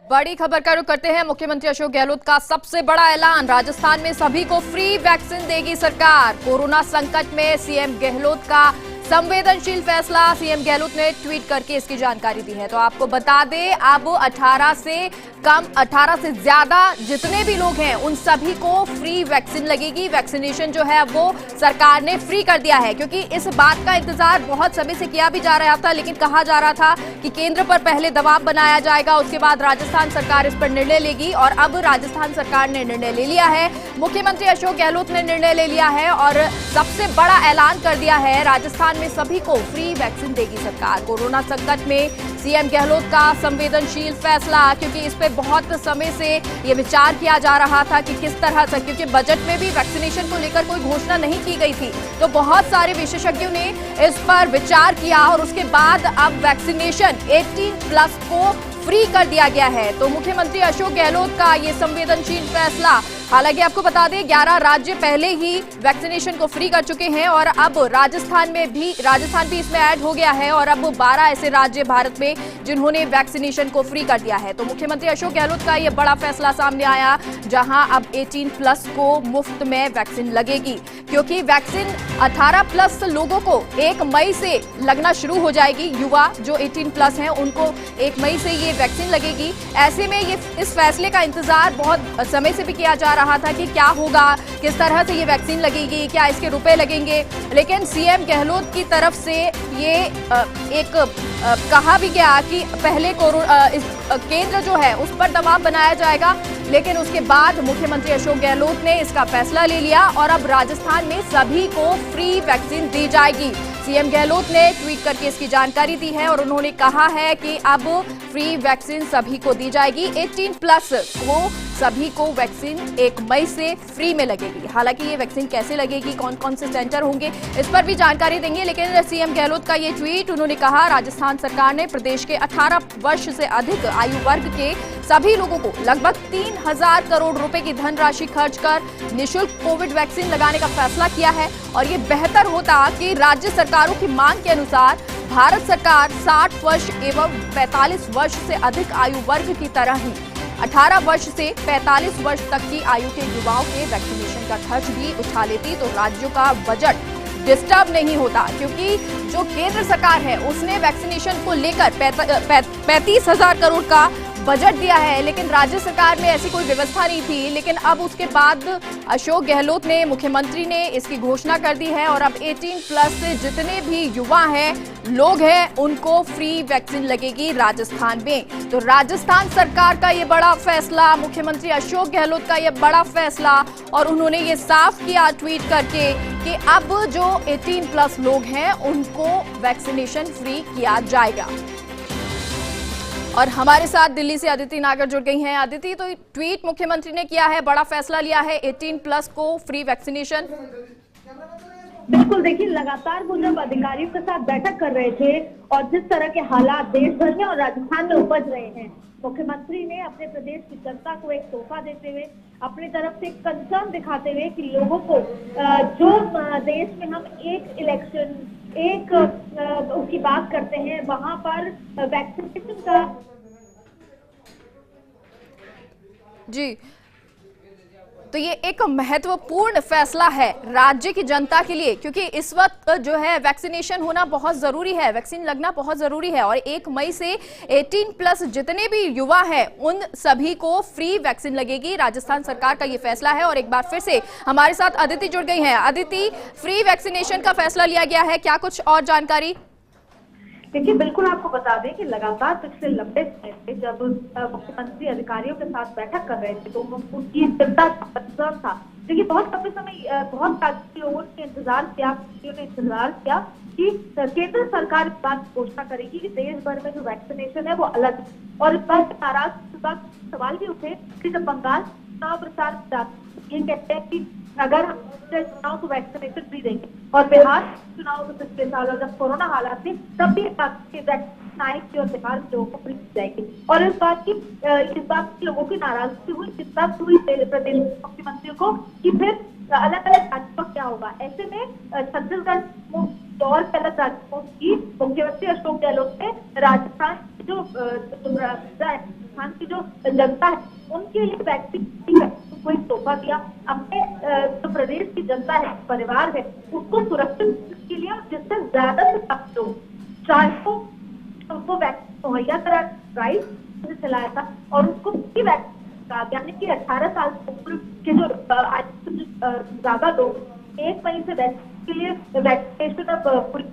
बड़ी खबर का रुख करते हैं। मुख्यमंत्री अशोक गहलोत का सबसे बड़ा ऐलान, राजस्थान में सभी को फ्री वैक्सीन देगी सरकार। कोरोना संकट में सीएम गहलोत का संवेदनशील फैसला, सीएम गहलोत ने ट्वीट करके इसकी जानकारी दी है। तो आपको बता दें, अब 18 से कम 18 से ज्यादा जितने भी लोग हैं उन सभी को फ्री वैक्सीन लगेगी। वैक्सीनेशन जो है वो सरकार ने फ्री कर दिया है, क्योंकि इस बात का इंतजार बहुत समय से किया भी जा रहा था, लेकिन कहा जा रहा था कि केंद्र पर पहले दबाव बनाया जाएगा, उसके बाद राजस्थान सरकार इस पर निर्णय लेगी। और अब राजस्थान सरकार ने निर्णय ले लिया है, मुख्यमंत्री अशोक गहलोत ने निर्णय ले लिया है और सबसे बड़ा ऐलान कर दिया है, राजस्थान में सभी को फ्री वैक्सीन देगी सरकार। कोरोना संकट में सीएम गहलोत का संवेदनशील फैसला, क्योंकि इस पे बहुत समय से ये विचार किया जा रहा था कि किस तरह से, क्योंकि बजट में भी वैक्सीनेशन को लेकर कोई घोषणा नहीं की गई थी, तो बहुत सारे विशेषज्ञों ने इस पर विचार किया और उसके बाद अब वैक्सीनेशन 18+ को फ्री कर दिया गया है। तो मुख्यमंत्री अशोक गहलोत का ये संवेदनशील फैसला, हालांकि आपको बता दें 11 राज्य पहले ही वैक्सीनेशन को फ्री कर चुके हैं और अब राजस्थान भी इसमें ऐड हो गया है और अब 12 ऐसे राज्य भारत में जिन्होंने वैक्सीनेशन को फ्री कर दिया है। तो मुख्यमंत्री अशोक गहलोत का ये बड़ा फैसला सामने आया, जहां अब 18+ को मुफ्त में वैक्सीन लगेगी, क्योंकि वैक्सीन 18+ लोगों को 1 मई से लगना शुरू हो जाएगी। युवा जो 18+ हैं उनको 1 मई से ये वैक्सीन लगेगी। ऐसे में इस फैसले का इंतजार बहुत समय से भी किया जा रहा था कि क्या होगा, किस तरह से ये वैक्सीन लगेगी, क्या इसके रुपए लगेंगे। लेकिन सीएम गहलोत की तरफ से ये कहा भी गया कि पहले केंद्र जो है उस पर दबाव बनाया जाएगा, लेकिन उसके बाद मुख्यमंत्री अशोक गहलोत ने इसका फैसला ले लिया और अब राजस्थान में सभी को फ्री वैक्सीन दी जाएगी। सीएम गहलोत ने ट्वीट करके इसकी जानकारी दी है और उन्होंने कहा है कि अब फ्री वैक्सीन सभी को दी जाएगी। 18+ को सभी को वैक्सीन 1 मई से फ्री में लगेगी। हालांकि ये वैक्सीन कैसे लगेगी, कौन कौन से सेंटर होंगे, इस पर भी जानकारी देंगे। लेकिन सीएम गहलोत का ये ट्वीट, उन्होंने कहा राजस्थान सरकार ने प्रदेश के 18 वर्ष से अधिक आयु वर्ग के सभी लोगों को लगभग 3000 करोड़ रुपए की धनराशि खर्च कर निःशुल्क कोविड वैक्सीन लगाने का फैसला किया है। और ये बेहतर होता कि राज्य सरकारों की मांग के अनुसार भारत सरकार 60 वर्ष एवं 45 वर्ष से अधिक आयु वर्ग की तरह ही 18 वर्ष से 45 वर्ष तक की आयु के युवाओं के वैक्सीनेशन का खर्च भी उठा लेती, तो राज्यों का बजट डिस्टर्ब नहीं होता। क्योंकि जो केंद्र सरकार है उसने वैक्सीनेशन को लेकर 35,000 करोड़ का बजट दिया है, लेकिन राज्य सरकार में ऐसी कोई व्यवस्था नहीं थी। लेकिन अब उसके बाद अशोक गहलोत ने, मुख्यमंत्री ने इसकी घोषणा कर दी है और अब 18+ से जितने भी युवा हैं, लोग हैं, उनको फ्री वैक्सीन लगेगी राजस्थान में। तो राजस्थान सरकार का ये बड़ा फैसला, मुख्यमंत्री अशोक गहलोत का ये बड़ा फैसला, और उन्होंने ये साफ किया ट्वीट करके कि अब जो 18+ लोग हैं उनको वैक्सीनेशन फ्री किया जाएगा। और हमारे साथ दिल्ली से अदिति नागर जुड़ गई हैं। अदिति, तो ट्वीट मुख्यमंत्री ने किया है, बड़ा फैसला लिया है, 18+ को फ्री वैक्सीनेशन। बिल्कुल, देखिए लगातार वो जब अधिकारियों के साथ बैठक कर रहे थे और जिस तरह के हालात देश भर में और राजस्थान में उपज रहे हैं, मुख्यमंत्री ने अपने प्रदेश की जनता को एक तोहफा देते हुए, अपनी तरफ से कंसर्न दिखाते हुए कि लोगों को जो देश में हम एक इलेक्शन उसकी बात करते हैं, वहां पर वैक्सीनेशन का जी, तो ये एक महत्वपूर्ण फैसला है राज्य की जनता के लिए, क्योंकि इस वक्त जो है वैक्सीनेशन होना बहुत जरूरी है, वैक्सीन लगना बहुत जरूरी है। और 1 मई से 18+ जितने भी युवा हैं उन सभी को फ्री वैक्सीन लगेगी। राजस्थान सरकार का ये फैसला है। और एक बार फिर से हमारे साथ अदिति जुड़ गई हैं। अदिति, फ्री वैक्सीनेशन का फैसला लिया गया है, क्या कुछ और जानकारी? देखिए, बिल्कुल आपको बता दें कि लगातार पिछले लंबे समय से जब मुख्यमंत्री अधिकारियों के साथ बैठक कर रहे थे तो उनकी चिंता था। देखिए, बहुत लंबे समय बहुत लोगों ने इंतजार किया कि केंद्र सरकार इस बात की घोषणा करेगी कि देश भर में जो वैक्सीनेशन है वो अलग है। और इस बात से नाराज सवाल भी उठे कि जब बंगाल चुनाव प्रचार ये कहते हैं कि अगर हम चुनाव को वैक्सीनेशन भी देंगे, और बिहार चुनाव के पिछले साल और जब कोरोना हालात थे तब भी वैक्सीन आई थी और बिहार के लोगों को फ्री दी जाएगी। और इस बात की लोगों की नाराजगी हुई, चिंता हुई प्रदेश मुख्यमंत्री को कि फिर अलग अलग राज्यों का क्या होगा। ऐसे में छत्तीसगढ़ दौर पे अलग राज्यों की मुख्यमंत्री अशोक गहलोत ने राजस्थान की जो राजस्थान की जो जनता है उनके लिए वैक्सीन कोई तोहफा दिया। अपने जो प्रदेश की जनता है, परिवार है, उसको सुरक्षित के लिए जिससे ज्यादा से ज्यादा लोग चाहे तो उनको वैक्सीन मुहैया करा राइट चलाया था और उसको फ्री वैक्सीन यानी कि 18 साल उम्र के जो ज्यादा लोग 1 मई से वैक्सीन के लिए वैक्सीनेशन अब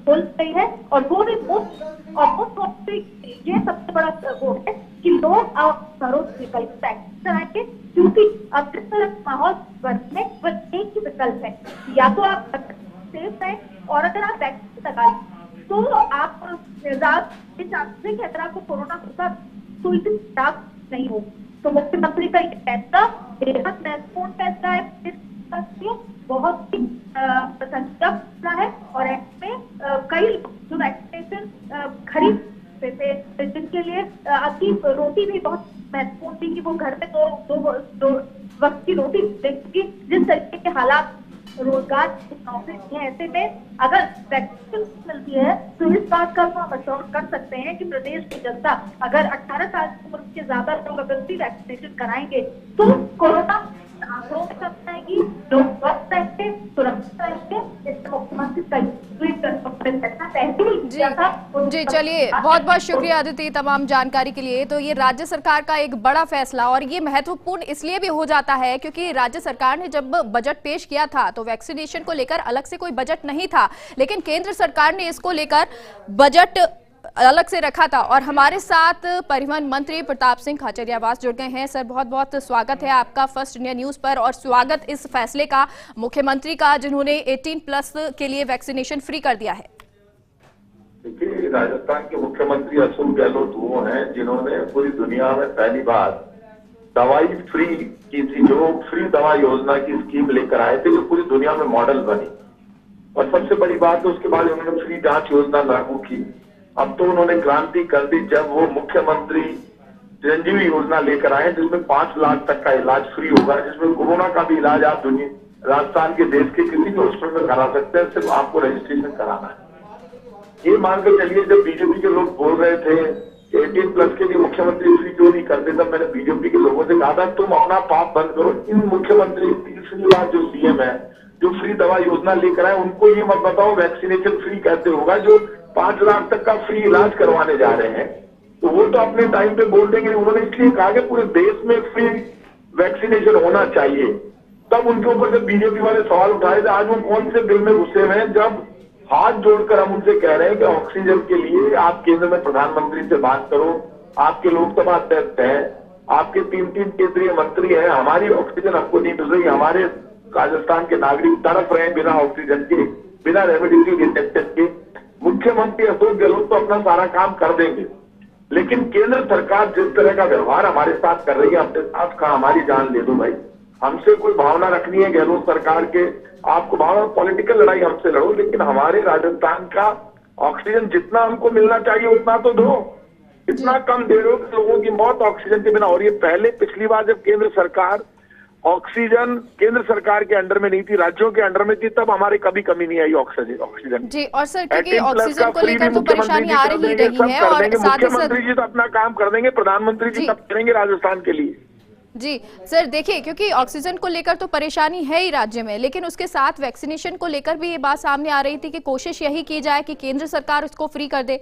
खोल गई है और वो भी मुफ्त और मुफ्त ये सबसे बड़ा वो है कि लोग घरों से निकल वैक्सीन कराएंगे क्योंकि अब जिस तरह माहौल बनने वो एक ही विकल्प है, या तो आप सेफ है और अगर आप वैक्सीन लगा तो आप कि अगर आपको कोरोना होगा तो इसे खराब नहीं हो। तो मुख्यमंत्री का ये फैसला बेहद महत्वपूर्ण फैसला है, बहुत ही प्रशंसा है और इसमें कई जो वैक्सीनेशन खरीद थे जिनके लिए अति रोटी भी बहुत महत्वपूर्ण थी कि वो घर में दो वक्त की रोटी देगी, जिस तरीके के हालात रोजगार नौकरी है, ऐसे में अगर वैक्सीन मिलती है तो इस बात का हम अश्योर कर सकते हैं कि प्रदेश की जनता अगर 18 साल की उम्र के ज्यादा लोग अगर भी वैक्सीनेशन कराएंगे तो कोरोना आंकड़ों में कम आएगी, लोग स्वस्थ रहेंगे, सुरक्षित रहेंगे। इससे मुख्यमंत्री जी चलिए, बहुत बहुत शुक्रिया अदिति तमाम जानकारी के लिए। तो ये राज्य सरकार का एक बड़ा फैसला और ये महत्वपूर्ण इसलिए भी हो जाता है क्योंकि राज्य सरकार ने जब बजट पेश किया था तो वैक्सीनेशन को लेकर अलग से कोई बजट नहीं था, लेकिन केंद्र सरकार ने इसको लेकर बजट अलग से रखा था। और हमारे साथ परिवहन मंत्री प्रताप सिंह खाचरियावास जुड़ गए हैं। सर बहुत बहुत स्वागत है आपका फर्स्ट इंडिया न्यूज पर और स्वागत इस फैसले का मुख्यमंत्री का जिन्होंने 18+ के लिए वैक्सीनेशन फ्री कर दिया है। देखिए, राजस्थान के मुख्यमंत्री अशोक गहलोत वो हैं जिन्होंने पूरी दुनिया में पहली बार दवाई फ्री की थी, जो फ्री दवा योजना की स्कीम लेकर आए थे, जो पूरी दुनिया में मॉडल बनी। और सबसे बड़ी बात है उसके बाद उन्होंने फ्री जांच योजना लागू की। अब तो उन्होंने क्रांति कर दी जब वो मुख्यमंत्री चिरंजीवी योजना लेकर आए जिसमें 5 लाख तक का इलाज फ्री होगा, जिसमें कोरोना का भी इलाज आप राजस्थान के देश के किसी भी हॉस्पिटल में करा सकते हैं, सिर्फ आपको रजिस्ट्रेशन कराना है। ये मानकर चलिए जब बीजेपी के लोग बोल रहे थे कि 18+ के लिए मुख्यमंत्री फ्री क्यों नहीं करते, तब मैंने बीजेपी के लोगों से कहा था तुम अपना पाप बंद करो। इन मुख्यमंत्री तीसरी बार जो सीएम है जो फ्री दवा योजना लेकर आए उनको ये मत बताओ वैक्सीनेशन फ्री कैसे होगा, जो 5 लाख तक का फ्री इलाज करवाने जा रहे हैं। तो वो तो अपने टाइम पे बोल देंगे। उन्होंने इसलिए कहा कि पूरे देश में फ्री वैक्सीनेशन होना चाहिए। तब उनके ऊपर जब बीजेपी वाले सवाल उठाए थे, आज वो कौन से दिल में घुसे हुए हैं जब हाथ जोड़कर हम उनसे कह रहे हैं कि ऑक्सीजन के लिए आप केंद्र में प्रधानमंत्री से बात करो, आपके लोकसभा अध्यक्ष हैं, आपके 3 केंद्रीय मंत्री हैं, हमारी ऑक्सीजन हमको नहीं मिल रही, हमारे राजस्थान के नागरिक तड़प रहे हैं बिना ऑक्सीजन के, बिना रेमडेसिविर इंजेक्शन के। मुख्यमंत्री अशोक गहलोत तो अपना सारा काम कर देंगे, लेकिन केंद्र सरकार जिस तरह का व्यवहार हमारे साथ कर रही है, अपने साथ का हमारी जान ले दो भाई। हमसे कोई भावना रखनी है गहलोत सरकार के, आपको भावना पॉलिटिकल लड़ाई हमसे लड़ो, लेकिन हमारे राजस्थान का ऑक्सीजन जितना हमको मिलना चाहिए उतना तो दो। इतना कम दे रहे हो कि लोगों की मौत ऑक्सीजन के बिना हो रही है। पहले पिछली बार जब केंद्र सरकार ऑक्सीजन केंद्र सरकार के अंडर में नहीं थी, राज्यों के अंडर में थी, तब हमारे कभी कमी नहीं आई ऑक्सीजन जी। और सर क्योंकि ऑक्सीजन को लेकर तो परेशानी आ रही है और मुख्यमंत्री जी तो अपना काम कर देंगे, प्रधानमंत्री जी तब करेंगे राजस्थान के लिए। जी सर देखिए, क्योंकि ऑक्सीजन को लेकर तो परेशानी है ही राज्य में, लेकिन उसके साथ वैक्सीनेशन को लेकर भी ये बात सामने आ रही थी कि कोशिश यही की जाए कि केंद्र सरकार इसको फ्री कर दे।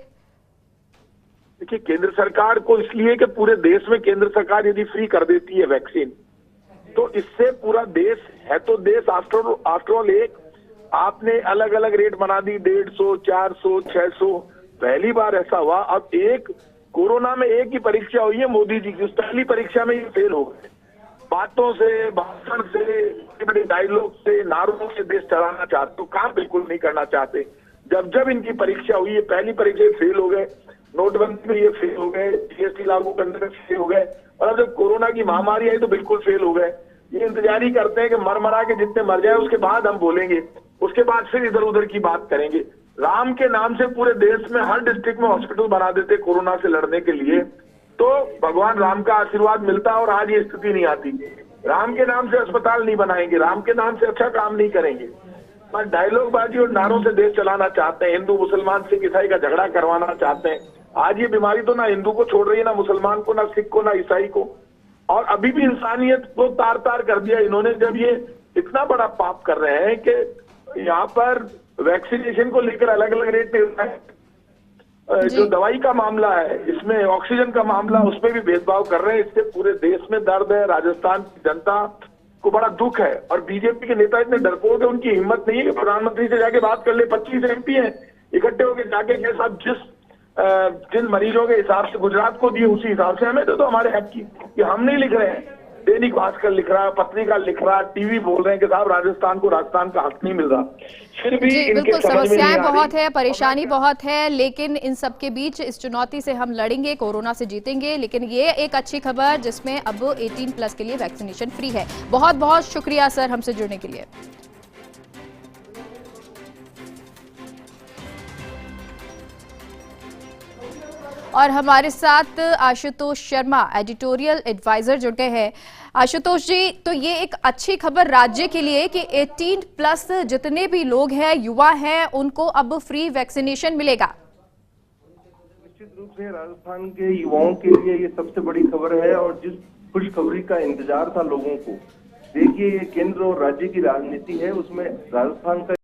देखिए, केंद्र सरकार को इसलिए कि पूरे देश में केंद्र सरकार यदि फ्री कर देती है वैक्सीन तो इससे पूरा देश है, तो देश आफ्टर ऑल एक आपने अलग अलग रेट बना दी, 150, 400, 600। पहली बार ऐसा हुआ। अब एक कोरोना में एक ही परीक्षा हुई है मोदी जी की, उस पहली परीक्षा में ये फेल हो गए। बातों से, भाषण से, बड़े डायलॉग से, नारों से देश चलाना चाहते हो, काम बिल्कुल नहीं करना चाहते। जब इनकी परीक्षा हुई है, पहली परीक्षा फेल हो गए, नोटबंदी में ये फेल हो गए, जीएसटी लागू करने में फेल हो गए, और अब जब कोरोना की महामारी आई तो बिल्कुल फेल हो गए। ये इंतजार ही करते हैं कि मर के जितने मर जाए उसके बाद हम बोलेंगे, उसके बाद फिर इधर उधर की बात करेंगे। राम के नाम से पूरे देश में हर डिस्ट्रिक्ट में हॉस्पिटल बना देते कोरोना से लड़ने के लिए, तो भगवान राम का आशीर्वाद मिलता और आज ये स्थिति नहीं आती। राम के नाम से अस्पताल नहीं बनाएंगे, राम के नाम से अच्छा काम नहीं करेंगे। बस डायलॉगबाजी और नारों से देश चलाना चाहते हैं, हिंदू मुसलमान सिख ईसाई का झगड़ा करवाना चाहते हैं। आज ये बीमारी तो ना हिंदू को छोड़ रही है, ना मुसलमान को, ना सिख को, ना ईसाई को, और अभी भी इंसानियत को तार तार कर दिया इन्होंने, जब ये इतना बड़ा पाप कर रहे हैं कि यहाँ पर वैक्सीनेशन को लेकर अलग अलग रेट मिल रहा है, जो दवाई का मामला है, इसमें ऑक्सीजन का मामला, उसमें भी भेदभाव कर रहे हैं। इससे पूरे देश में दर्द है, राजस्थान की जनता को बड़ा दुख है। और बीजेपी के नेता इतने डरपोक है, उनकी हिम्मत नहीं है कि प्रधानमंत्री से जाके बात कर ले। 25 MP हैं, इकट्ठे होकर जाके कहे साहब जिन मरीजों के हिसाब से गुजरात को दिए उसी हिसाब से हमें तो हमारे हक की। ये हम नहीं लिख रहे हैं, दैनिक भास्कर लिख रहा है, पत्रिका लिख रहा है, टीवी बोल रहे हैं कि साहब राजस्थान को राजस्थान का हक नहीं मिल रहा। फिर भी जी बिल्कुल, समस्याएं बहुत है, परेशानी बहुत है, लेकिन इन सब के बीच इस चुनौती से हम लड़ेंगे, कोरोना से जीतेंगे। लेकिन ये एक अच्छी खबर जिसमें अब 18+ के लिए वैक्सीनेशन फ्री है। बहुत बहुत शुक्रिया सर हमसे जुड़ने के लिए। और हमारे साथ आशुतोष शर्मा, एडिटोरियल एडवाइजर, जुड़ गए हैं। आशुतोष जी, तो ये एक अच्छी खबर राज्य के लिए कि 18+ जितने भी लोग हैं, युवा हैं, उनको अब फ्री वैक्सीनेशन मिलेगा। निश्चित रूप से राजस्थान के युवाओं के लिए ये सबसे बड़ी खबर है, और जिस खुशखबरी का इंतजार था लोगों को, देखिए ये केंद्र और राज्य की राजनीति है, उसमें राजस्थान का